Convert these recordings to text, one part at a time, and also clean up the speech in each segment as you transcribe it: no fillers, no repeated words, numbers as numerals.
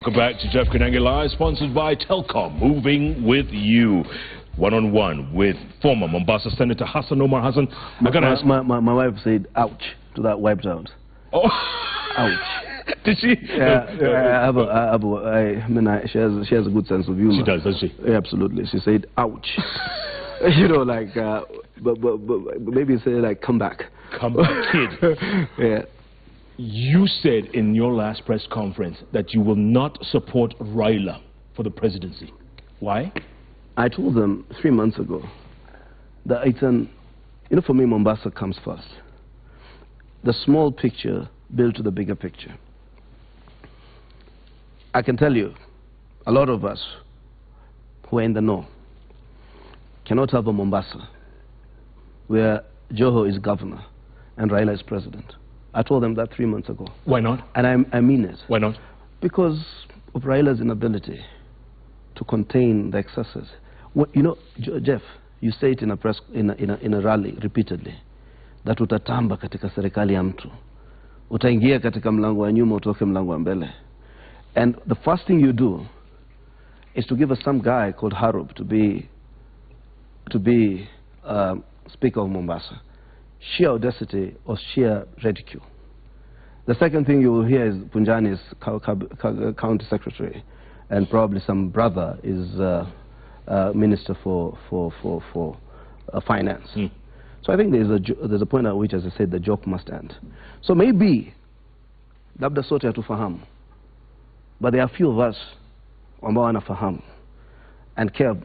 Welcome back to Jeff Kanange Live, sponsored by Telcom, moving with you. One-on-one with former Mombasa Senator Hassan Omar. Hassan, my wife said, ouch, to that wiped out. Oh. Ouch. Did she? Yeah, she has a good sense of humor. She does, doesn't she? Yeah, absolutely. She said, ouch. You know, like, but maybe say, like, come back. Come back, kid. Yeah. You said in your last press conference that you will not support Raila for the presidency. Why? I told them 3 months ago that it's for me, Mombasa comes first. The small picture built to the bigger picture. I can tell you, a lot of us who are in the know cannot have a Mombasa where Joho is governor and Raila is president. I told them that 3 months ago. Why not? And I mean it. Why not? Because of Raila's inability to contain the excesses. You know, Jeff, you say it in a rally repeatedly that utatamba katika serikali ya mtu. Utaingia katika mlango wa nyuma, utoke mlango wa mbele. And the first thing you do is to give us some guy called Harub to be Speaker of Mombasa. Sheer audacity or sheer ridicule. The second thing you will hear is Punjani's county secretary, and probably some brother is minister for finance. So I think there's a point at which, as I said, the joke must end. So maybe labda sote hatufahamu, but there are a few of us ambao wanafahamu and care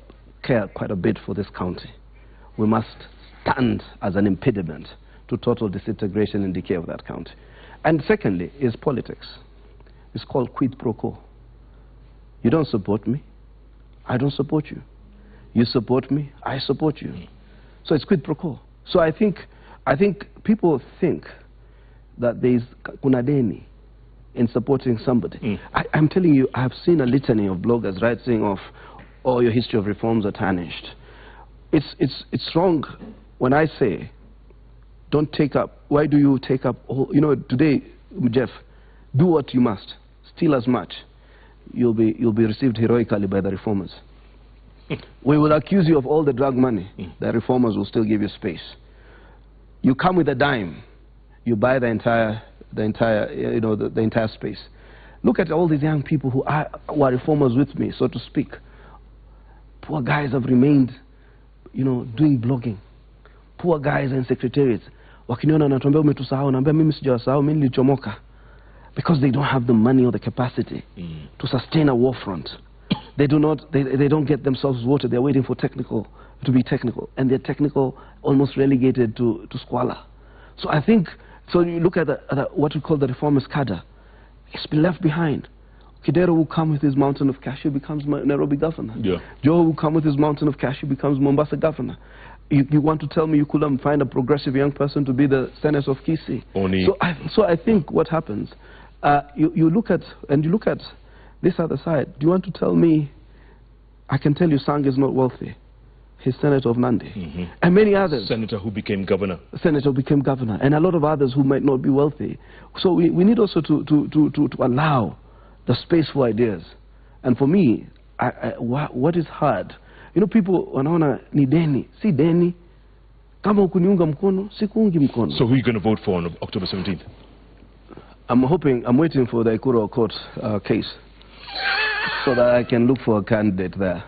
quite a bit for this county. We must stand as an impediment to total disintegration and decay of that county. And secondly is politics. It's called quid pro quo. You don't support me, I don't support you. You support me, I support you. So it's quid pro quo. So I think people think that there is kunadeni in supporting somebody. I'm telling you, I have seen a litany of bloggers writing off all your history of reforms are tarnished. It's wrong when I say, don't take up. Why do you take up all, you know, today, Jeff, do what you must, steal as much. You'll be received heroically by the reformers. We will accuse you of all the drug money. The reformers will still give you space. You come with a dime, you buy the entire space. Look at all these young people who are reformers with me, so to speak. Poor guys have remained, doing blogging. Poor guys in secretariats. Wakiniona natuambia umetusahau, naambia mimi sijawasahau, mimi nilichomoka. Because they don't have the money or the capacity to sustain a war front. They don't get themselves voted. They're waiting for to be technical, and they're technical almost relegated to squalor. So I think, so you look at what we call the reformist cadre. It's been left behind. Kidero will come with his mountain of cash, he becomes Nairobi governor. Yeah. Joe will come with his mountain of cash, he becomes Mombasa governor. You want to tell me you couldn't find a progressive young person to be the senator of Kisii? Only. So I think what happens, you look at this other side. Do you want to tell me, I can tell you Sang is not wealthy. He's senator of Nandi. And many others. Senator who became governor. Senator who became governor. And a lot of others who might not be wealthy. So we need also to allow the space for ideas. And for me, what is hard, people wanaona ni deni, si deni. Kama ukuniunga mkono, sikuungi mkono. So who are you going to vote for on October 17th? I'm waiting for the Electoral court case so that I can look for a candidate there.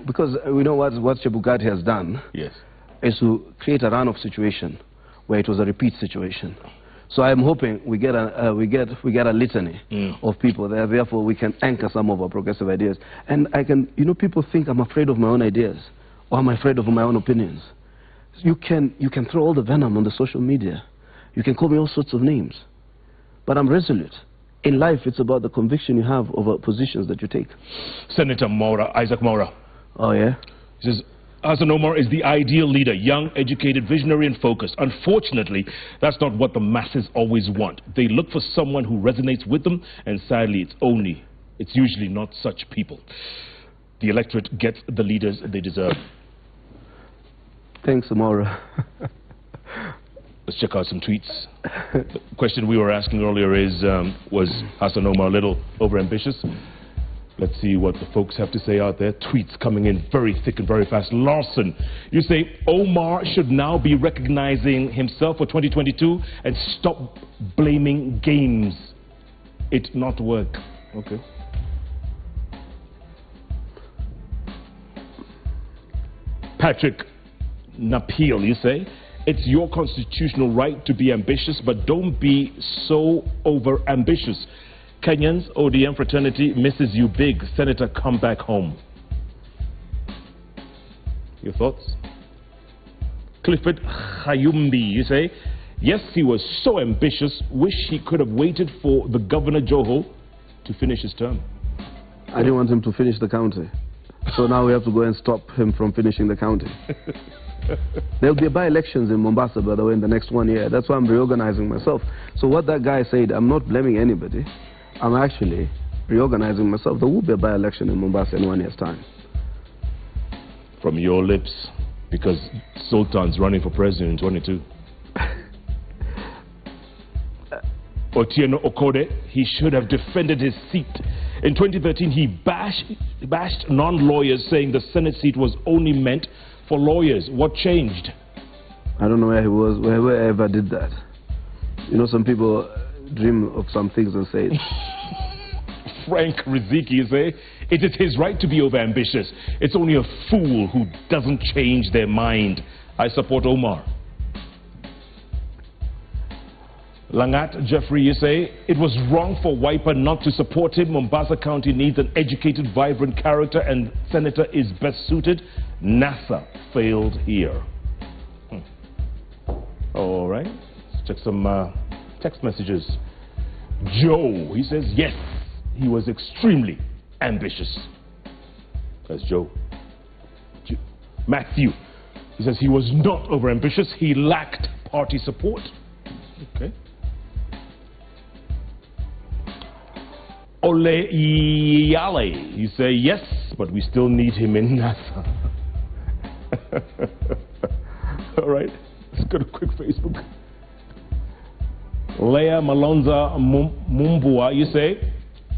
Because we know what Chebukati has done. Yes. Is to create a run-off situation where it was a repeat situation. So I'm hoping we get a litany of people there. Therefore, we can anchor some of our progressive ideas. And I can, people think I'm afraid of my own ideas, or I'm afraid of my own opinions. You can throw all the venom on the social media. You can call me all sorts of names, but I'm resolute. In life, it's about the conviction you have over positions that you take. Senator Isaac Maura. Oh yeah. He says, Hassan Omar is the ideal leader, young, educated, visionary and focused. Unfortunately, that's not what the masses always want. They look for someone who resonates with them, and sadly, it's usually not such people. The electorate gets the leaders they deserve. Thanks, Amora. Let's check out some tweets. The question we were asking earlier is, was Hassan Omar a little overambitious? Let's see what the folks have to say out there. Tweets coming in very thick and very fast. Lawson, you say Omar should now be recognizing himself for 2022 and stop blaming games. It not work. Okay. Patrick Napil, you say, it's your constitutional right to be ambitious, but don't be so over-ambitious. Kenyans, ODM fraternity misses you big. Senator, come back home. Your thoughts? Clifford Khayumbi, you say, yes, he was so ambitious, wish he could have waited for the Governor Joho to finish his term. I didn't want him to finish the county. So now we have to go and stop him from finishing the county. There'll be by-elections in Mombasa, by the way, in the next 1 year. That's why I'm reorganizing myself. So what that guy said, I'm not blaming anybody. I'm actually reorganizing myself. There will be a by-election in Mombasa in 1 year's time. From your lips, because Sultan's running for president in 22. Otieno Okode, he should have defended his seat. In 2013, he bashed non-lawyers, saying the Senate seat was only meant for lawyers. What changed? I don't know where he was, whoever did that. You know, some people dream of some things and say it. Frank Riziki, you say, it is his right to be overambitious. It's only a fool who doesn't change their mind. I support Omar. Langat Jeffrey, you say, it was wrong for Wiper not to support him. Mombasa County needs an educated, vibrant character, and Senator is best suited. NASA failed here. All right, let's check some text messages. Joe, he says, yes, he was extremely ambitious. That's Joe. Matthew, he says he was not overambitious. He lacked party support. Okay. Ole Iyale, you say, yes, but we still need him in NASA. All right, let's go to quick Facebook. Leah Malonza Mumbua, you say,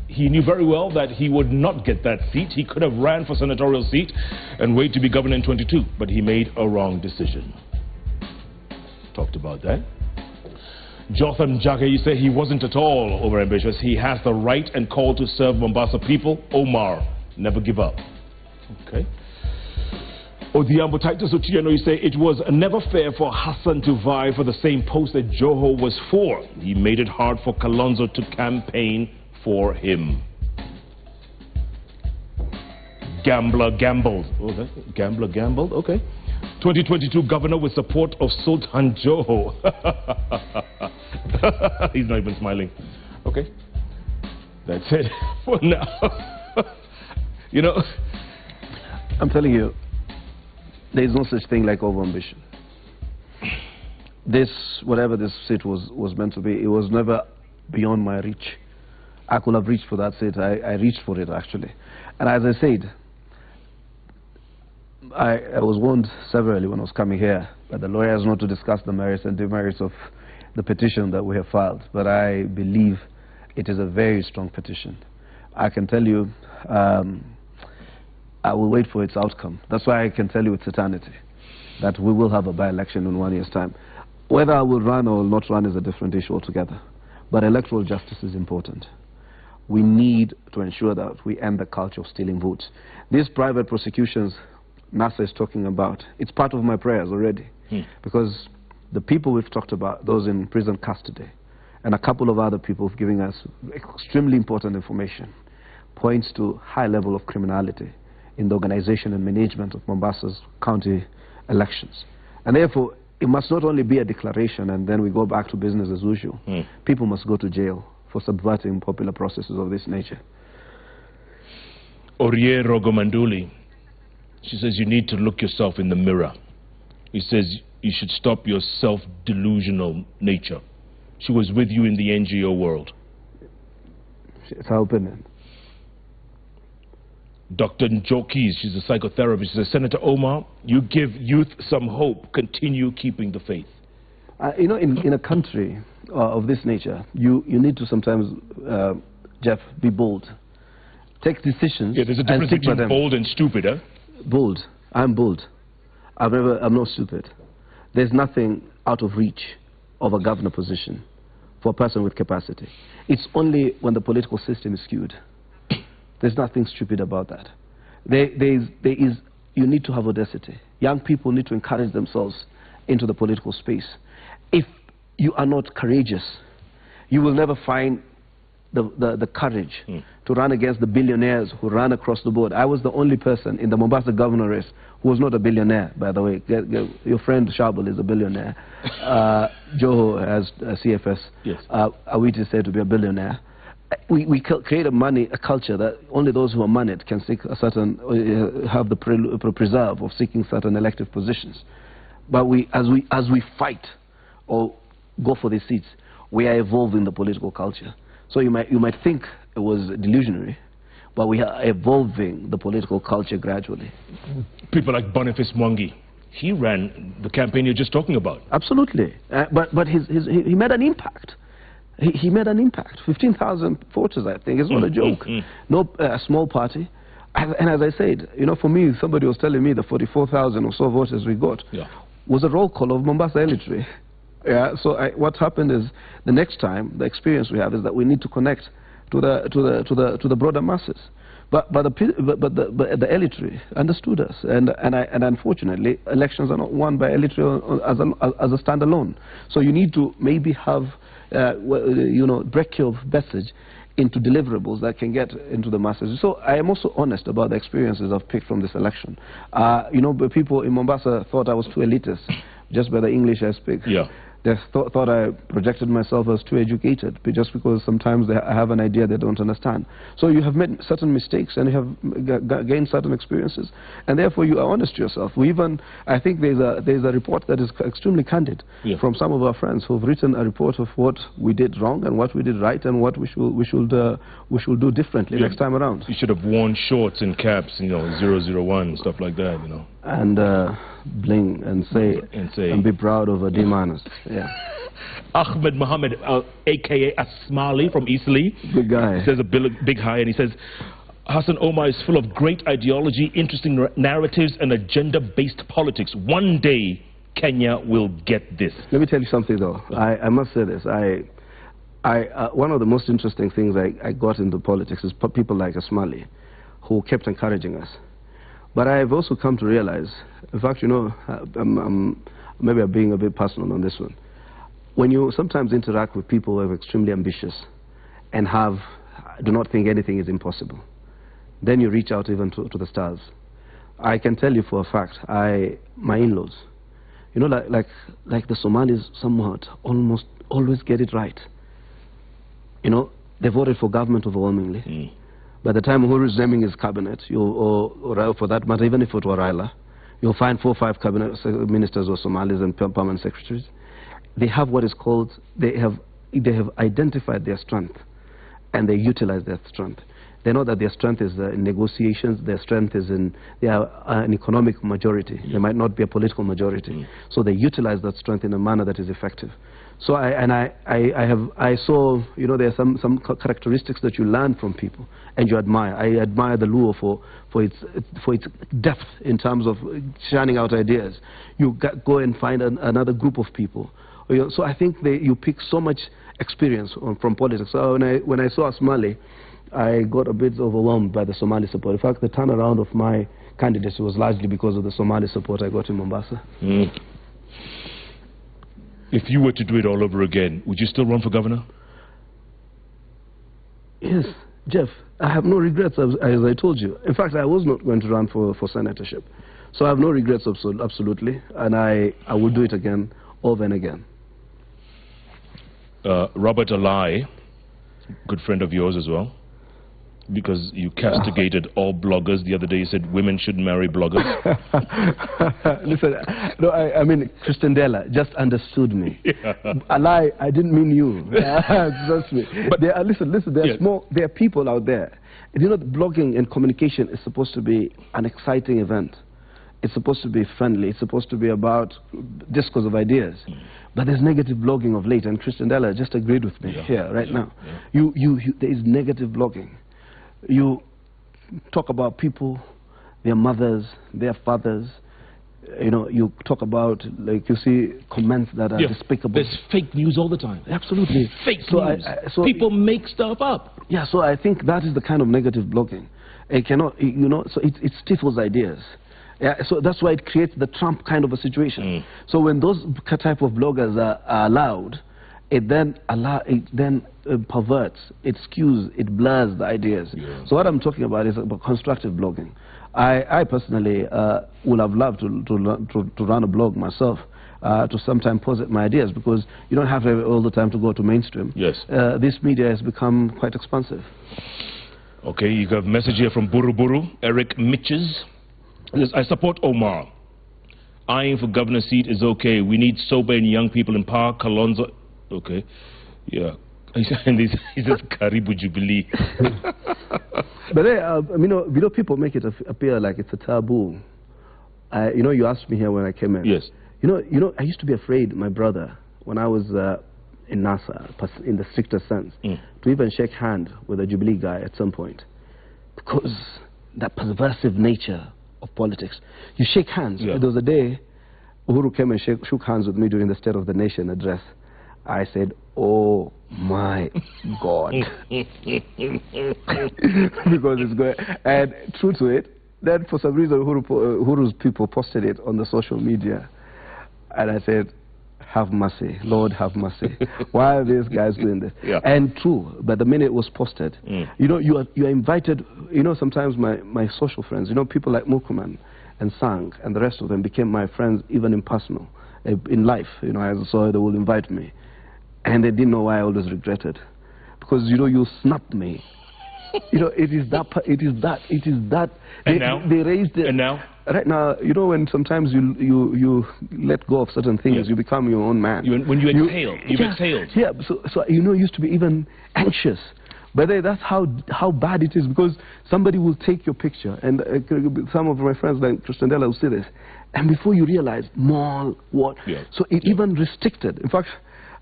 he knew very well that he would not get that seat. He could have ran for senatorial seat and wait to be governor in 22, but he made a wrong decision. Talked about that. Jotham Jake, you say he wasn't at all overambitious. He has the right and call to serve Mombasa people. Omar, never give up. Okay. Odiambo Titus Otieno, you say it was never fair for Hassan to vie for the same post that Joho was for. He made it hard for Kalonzo to campaign for him. Gambler gambled. Oh, that's it. Gambler gambled? Okay. 2022 governor with support of Sultan Joho. He's not even smiling. Okay. That's it for now. You know, I'm telling you, there is no such thing like overambition. This, whatever this seat was meant to be, it was never beyond my reach. I could have reached for that seat. I reached for it, actually. And as I said, I was warned severally when I was coming here by the lawyers not to discuss the merits and demerits of the petition that we have filed. But I believe it is a very strong petition. I can tell you, I will wait for its outcome. That's why I can tell you with certainty that we will have a by-election in 1 year's time. Whether I will run or will not run is a different issue altogether. But electoral justice is important. We need to ensure that we end the culture of stealing votes. These private prosecutions NASA is talking about, it's part of my prayers already. Because the people we've talked about, those in prison custody, and a couple of other people giving us extremely important information, points to high level of criminality in the organization and management of Mombasa's county elections. And therefore, it must not only be a declaration and then we go back to business as usual. People must go to jail for subverting popular processes of this nature. Orie Rogomanduli, she says you need to look yourself in the mirror. He says you should stop your self-delusional nature. She was with you in the NGO world. It's her opinion. Dr. Njokis, she's a psychotherapist, she says, Senator Omar, you give youth some hope. Continue keeping the faith. You know, in a country of this nature, you need to sometimes, Jeff, be bold. Take decisions. Yeah, there's a difference between bold and stupid, huh? Bold. I'm bold. I'm not stupid. There's nothing out of reach of a governor position for a person with capacity. It's only when the political system is skewed. There's nothing stupid about that. You need to have audacity. Young people need to encourage themselves into the political space. If you are not courageous, you will never find the courage to run against the billionaires who run across the board. I was the only person in the Mombasa governor race who was not a billionaire, by the way. Your friend Shabal is a billionaire. Joho has a CFS. Yes. Awiti is said to be a billionaire. We create a culture that only those who are moneyed can seek a certain, have the preserve of seeking certain elective positions. But as we fight or go for these seats, we are evolving the political culture. So you might think it was delusionary, but we are evolving the political culture gradually. People like Boniface Mwangi, he ran the campaign you're just talking about. Absolutely, but he made an impact. He made an impact. 15,000 voters, I think, is not a joke. No, a small party. And as I said, you know, for me, somebody was telling me the 44,000 or so voters we got was a roll call of Mombasa Electoral. Yeah. So what happened is, the next time, the experience we have is that we need to connect to the broader masses. But the electorate understood us, and unfortunately, elections are not won by electorate as a standalone. So you need to maybe have, you know, break your message into deliverables that can get into the masses. So I am also honest about the experiences I've picked from this election. You know, people in Mombasa thought I was too elitist just by the English I speak. Yeah. They thought I projected myself as too educated, just because sometimes I have an idea they don't understand. So you have made certain mistakes and you have gained certain experiences, and therefore you are honest to yourself. I think there's a report that is extremely candid from some of our friends who've written a report of what we did wrong and what we did right and what we should do differently next time around. You should have worn shorts and caps, you know, 001, stuff like that, you know. And bling and be proud of a D-. Yeah. Ahmed Mohammed, a.k.a. Asmali from Eastleigh. Good guy. He says a big hi, and he says, Hassan Omar is full of great ideology, interesting narratives, and agenda-based politics. One day, Kenya will get this. Let me tell you something, though. I must say this. One of the most interesting things I got into politics is people like Asmali, who kept encouraging us. But I've also come to realize, in fact, you know, maybe I'm being a bit personal on this one. When you sometimes interact with people who are extremely ambitious and do not think anything is impossible, then you reach out even to the stars. I can tell you for a fact, my in-laws, you know, like the Somalis somewhat almost always get it right. You know, they voted for government overwhelmingly. By the time Uhuru is naming his cabinet, or for that matter, even if it were Raila, you'll find 4 or 5 cabinet ministers or Somalis and permanent secretaries. They have what is called, they have identified their strength, and they utilize their strength. They know that their strength is in negotiations, their strength is they are an economic majority. They might not be a political majority. So they utilize that strength in a manner that is effective. So I saw, you know, there are some characteristics that you learn from people and you admire. I admire the Luo for its depth in terms of churning out ideas. You go and find another group of people. You know, so I think you pick so much experience from politics. So when I saw Asmali, I got a bit overwhelmed by the Somali support. In fact, the turnaround of my candidacy was largely because of the Somali support I got in Mombasa. If you were to do it all over again, would you still run for governor? Yes, Jeff. I have no regrets, as I told you. In fact, I was not going to run for senatorship. So I have no regrets, absolutely. And I would do it again, over and again. Robert Alai, good friend of yours as well, because you castigated all bloggers. The other day you said women shouldn't marry bloggers. Listen, no, I mean, Christian Della just understood me. Alai, I didn't mean you. Trust me. But listen, there are people out there. And you know, blogging and communication is supposed to be an exciting event. It's supposed to be friendly. It's supposed to be about discourse of ideas. But there's negative blogging of late, and Christian Della just agreed with me here right now. There is negative blogging. You talk about people, their mothers, their fathers. You know, you talk about, like, you see comments that are despicable. There's fake news all the time. Absolutely. Fake news. So people make stuff up. Yeah, so I think that is the kind of negative blogging. It cannot, you know, so it stifles ideas. Yeah, so that's why it creates the Trump kind of a situation. So when those type of bloggers are allowed, it then perverts, it skews, it blurs the ideas. So what I'm talking about is about constructive blogging. I personally would have loved to run a blog myself, to sometimes posit my ideas, because you don't have all the time to go to mainstream. This media has become quite expansive. Okay, you got a message here from Buru Buru, Eric Mitches. I support Omar. Eyeing for governor seat is okay. We need sober and young people in power. Kalonzo. Okay. Yeah. And he says Karibu Jubilee. But you know, people make it appear like it's a taboo. You know, you asked me here when I came in. Yes. You know, I used to be afraid, my brother, when I was in NASA, in the stricter sense, to even shake hand with a Jubilee guy at some point, because that perversive nature of politics. You shake hands. There was a day Uhuru came and shook hands with me during the State of the Nation address. I said, oh my God. Because it's going. And true to it, then for some reason Uhuru's people posted it on the social media. And I said, have mercy, Lord have mercy. Why are these guys doing this? And true, but the minute it was posted, you know, you are invited. You know, sometimes my social friends, you know, people like Mukuman and Sang and the rest of them became my friends even in personal, in life. You know, as I saw they would invite me, and they didn't know why I always regretted, because you know, you snapped me. You know, it is that. And now? They raised it. And now? Right now, you know, when sometimes you let go of certain things, you become your own man. When you exhale, you've exhaled. Yeah, so you know, used to be even anxious. But that's how bad it is, because somebody will take your picture, and some of my friends like Christian Della will say this, and before you realize, mall, what? So it even restricted. In fact,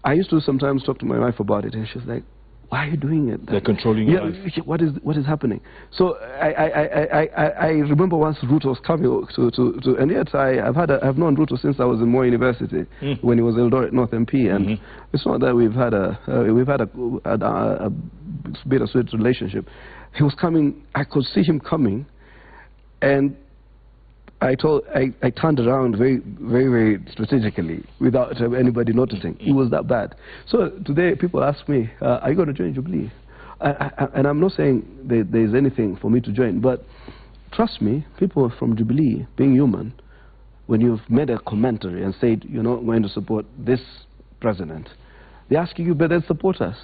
I used to sometimes talk to my wife about it, and she's like, why are you doing it? They're controlling your life. What is happening? So I remember once Ruto was coming to and yet I've known Ruto since I was in Moy University, when he was Eldoret North MP, and it's not that we've had a bittersweet relationship. He was coming. I could see him coming, and I turned around very, very, very strategically without anybody noticing. It was that bad. So today people ask me, are you going to join Jubilee? And I'm not saying there's anything for me to join, but trust me, people from Jubilee, being human, when you've made a commentary and said you're not going to support this president, they're asking you, but then support us.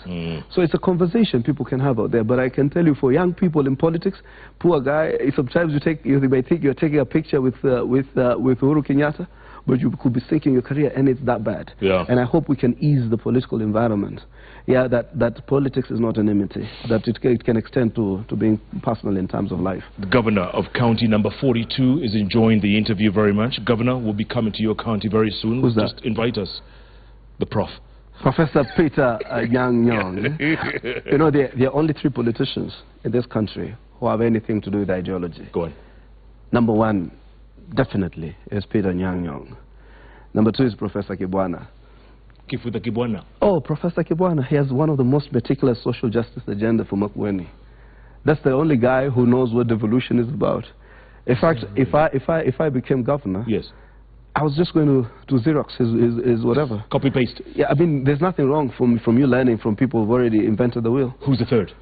So it's a conversation people can have out there. But I can tell you, for young people in politics, poor guy, sometimes you may think you're taking a picture with Uhuru Kenyatta, but you could be sinking your career, and it's that bad. And I hope we can ease the political environment. That politics is not an enmity, that it can extend to being personal in terms of life. The governor of county number 42 is enjoying the interview very much. Governor will be coming to your county very soon. Who's that? Just invite us. The Prof. Professor Peter Nyang. You know, there are only 3 politicians in this country who have anything to do with ideology. Go on. Number 1, definitely, is Peter Nyang. Number 2 is Professor Kibwana. Kifuta Kibwana. Oh, Professor Kibwana, he has one of the most meticulous social justice agenda for Makueni. That's the only guy who knows what devolution is about. In fact, if I became governor, I was just going to Xerox his whatever. Copy paste. Yeah, I mean, there's nothing wrong from you learning from people who've already invented the wheel. Who's the third?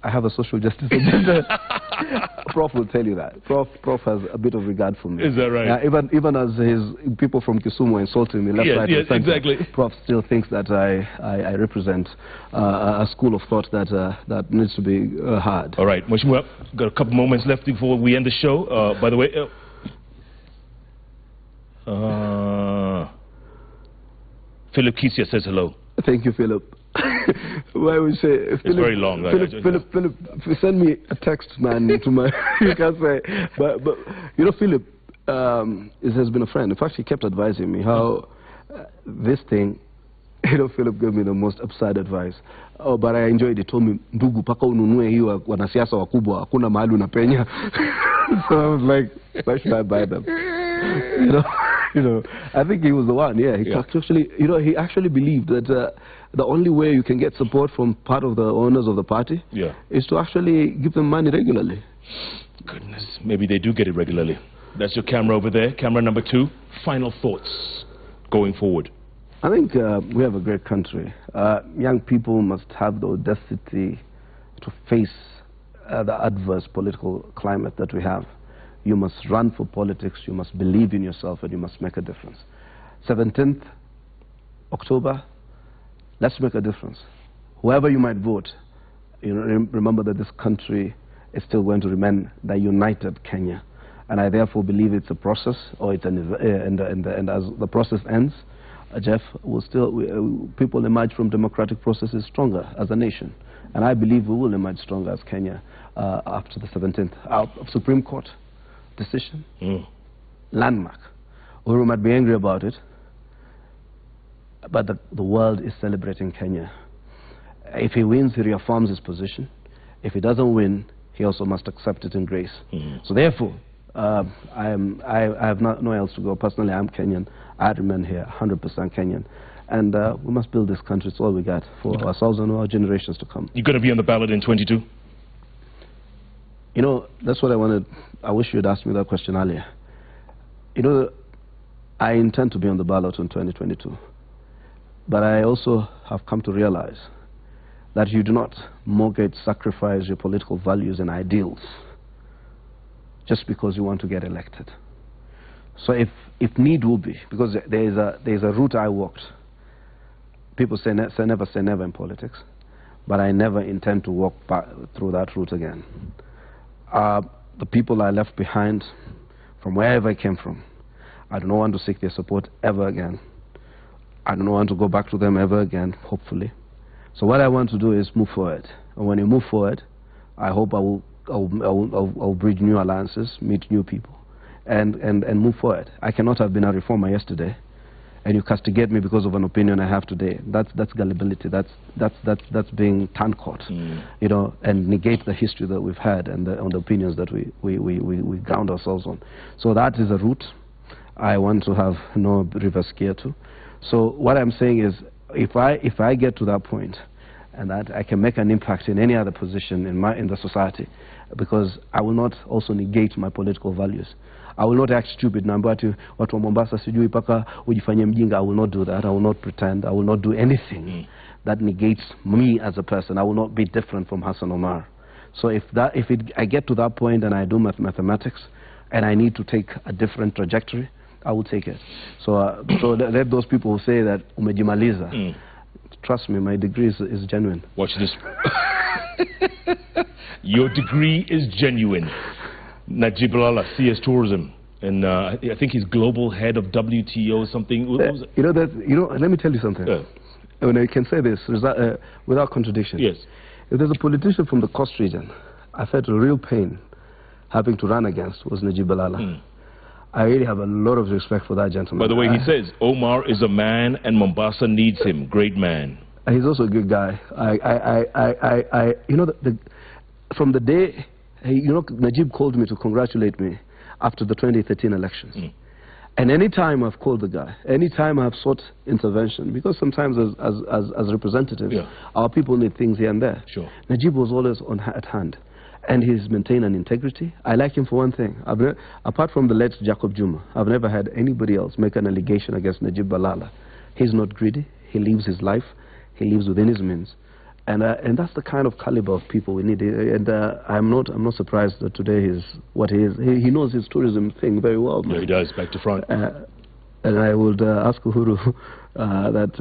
I have a social justice agenda. Prof will tell you that. Prof has a bit of regard for me. Is that right? Yeah, even as his people from Kisumu insulting me left, right, and center, exactly. Prof still thinks that I represent a school of thought that needs to be heard. All right, Mheshimiwa, got a couple moments left before we end the show. By the way, Philip Kisia says hello. Thank you, Philip. Why would you say Philip? It's very long. Philip, send me a text, man, to my. You can say, but you know, Philip, has been a friend. In fact, he kept advising me how this thing, Philip gave me the most absurd advice. Oh, but I enjoyed it. He told me, ndugu, paka ununue hiyo wanasiasa wakubwa, hakuna mahali unapenya. So I was like, why should I buy them? I think he was the one. Yeah, he actually, he actually believed that the only way you can get support from part of the owners of the party is to actually give them money regularly. Goodness, maybe they do get it regularly. That's your camera over there. Camera number 2. Final thoughts going forward. I think we have a great country. Young people must have the audacity to face the adverse political climate that we have. You must run for politics, you must believe in yourself, and you must make a difference. 17th October, let's make a difference. Whoever you might vote, remember that this country is still going to remain the united Kenya. And I therefore believe it's a process, or it's and as the process ends, Jeff, people emerge from democratic processes stronger as a nation. And I believe we will emerge stronger as Kenya after the 17th. Supreme Court decision, landmark. We might be angry about it, but the world is celebrating Kenya. If he wins, he reaffirms his position. If he doesn't win, he also must accept it in grace. So therefore, I have nowhere else to go. Personally, I'm Kenyan. I remain here, 100% Kenyan. And we must build this country. It's all we got for ourselves and our generations to come. You're going to be on the ballot in 22? That's what I wanted. I wish you had asked me that question earlier. I intend to be on the ballot in 2022. But I also have come to realize that you do not mortgage, sacrifice your political values and ideals just because you want to get elected. So if need will be, because there is a route I walked. People say never say never in politics, but I never intend to walk back through that route again. The people I left behind, from wherever I came from, I do not want to seek their support ever again. I do not want to go back to them ever again, hopefully. So what I want to do is move forward. And when you move forward, I hope I will bridge new alliances, meet new people, and move forward. I cannot have been a reformer yesterday, and you castigate me because of an opinion I have today. That's gullibility. That's being turncoat, and negate the history that we've had and the opinions that we ground ourselves on. So that is a route I want to have no reverse gear to. So what I'm saying is, if I get to that point, and that I can make an impact in any other position in the society, because I will not also negate my political values. I will not act stupid. Watu wa Mombasa sijui paka ujifanye mjinga. I will not do that. I will not pretend. I will not do anything that negates me as a person. I will not be different from Hassan Omar. So I get to that point and I do mathematics, and I need to take a different trajectory, I will take it. So let those people who say that umejimaliza. Trust me, my degree is genuine. Watch this. Your degree is genuine. Najib Balala, CS Tourism, and I think he's global head of WTO or something. Let me tell you something. When I can say this without contradiction. Yes. If there's a politician from the coast region I felt a real pain having to run against, was Najib Balala. I really have a lot of respect for that gentleman. By the way, he says Omar is a man and Mombasa needs him. Great man. He's also a good guy. From the day, Najib called me to congratulate me after the 2013 elections. And any time I've called the guy, any time I've sought intervention, because sometimes as representatives, our people need things here and there. Sure. Najib was always at hand. And he's maintained an integrity. I like him for one thing. Apart from the late Jacob Juma, I've never had anybody else make an allegation against Najib Balala. He's not greedy. He lives his life. He lives within his means. And that's the kind of caliber of people we need. And I'm not surprised that today he's what he is. He knows his tourism thing very well. Yeah, he does, back to front. And I would ask Uhuru that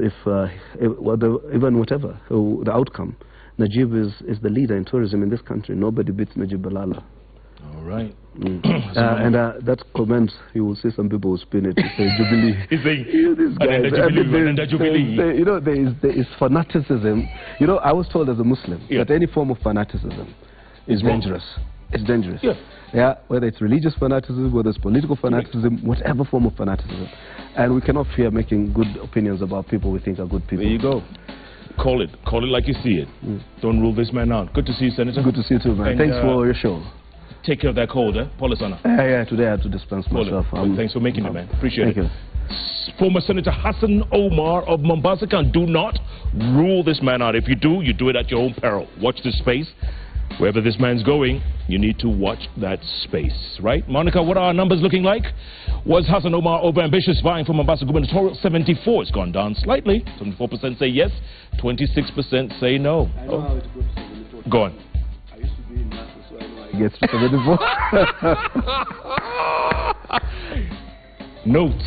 even whatever the outcome, Najib is the leader in tourism in this country. Nobody beats Najib Balala. All right. And that comment, you will see some people will spin it to say Jubilee. This guy. There is fanaticism. I was told as a Muslim that any form of fanaticism is dangerous. it's dangerous. Yeah. Yeah, whether it's religious fanaticism, whether it's political fanaticism, whatever form of fanaticism. And we cannot fear making good opinions about people we think are good people. There you go. Call it like you see it. Don't rule this man out. Good to see you, Senator. Good to see you too, man. And, thanks for your show. Take care of that cold, Polisana. Yeah, today I had to dispense myself. Thanks for making it, man. Appreciate it. Thank you. Former Senator Hassan Omar of Mombasa can do not rule this man out. If you do, you do it at your own peril. Watch this space. Wherever this man's going, you need to watch that space, right? Monica, what are our numbers looking like? Was Hassan Omar overambitious vying for Mombasa gubernatorial? 74. It's gone down slightly. 74% say yes, 26% say no. I know how it goes to 74. Go on. I used to be in NASA, so I know I get to 74. Note,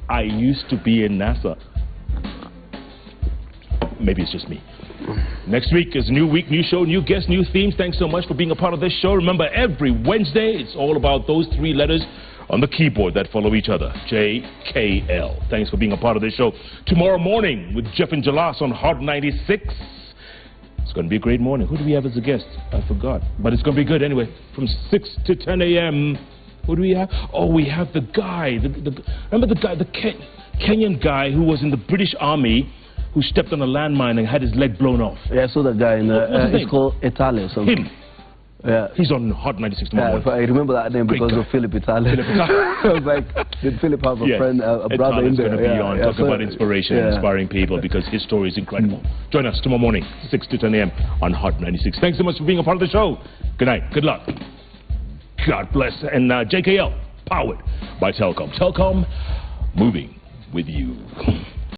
I used to be in NASA. Maybe it's just me. Next week is a new week, new show, new guests, new themes. Thanks so much for being a part of this show. Remember, every Wednesday, it's all about those 3 letters on the keyboard that follow each other. JKL. Thanks for being a part of this show. Tomorrow morning with Jeff and Jalas on Hot 96. It's going to be a great morning. Who do we have as a guest? I forgot. But it's going to be good anyway. From 6 to 10 a.m. Who do we have? Oh, we have the guy. Remember the guy, the Kenyan guy who was in the British Army, who stepped on a landmine and had his leg blown off. Yeah, I saw that guy in the, it's called Italy or something. Him. Yeah. He's on Hot 96 tomorrow. Yeah, I remember that name because of Philip Italy. I was like, did Philip have a friend, a brother in there? Going to be on, talk about inspiration, inspiring people, because his story is incredible. Join us tomorrow morning, 6 to 10 a.m. on Hot 96. Thanks so much for being a part of the show. Good night. Good luck. God bless. And JKL, powered by Telcom. Telcom, moving with you.